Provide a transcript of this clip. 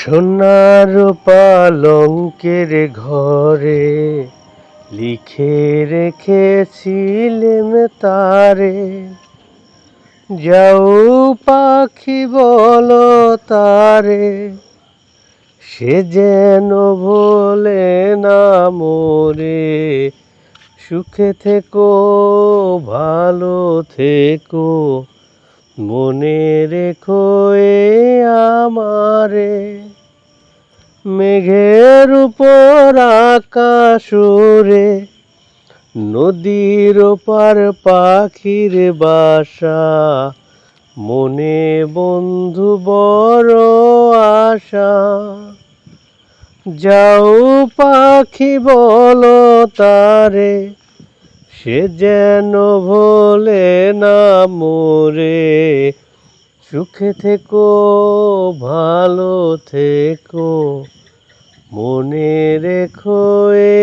সোনার পালঙ্কের ঘরে লিখে রেখেছিলেম তারে, যাও পাখি বলো তারে, সে যেন ভোলে না মোরে। সুখে থেকো, ভালো থেকো, মনে রেখো এ আমারে। মেঘের উপর আকাশ ওড়ে, নদীর ওপার পাখির বাসা, মনে বন্ধু বড় আশা। যাও পাখি বলো তারে, সে যেন ভোলে না মোরে। সুখে থেকো, ভালো থেকো, মনে রেখো এ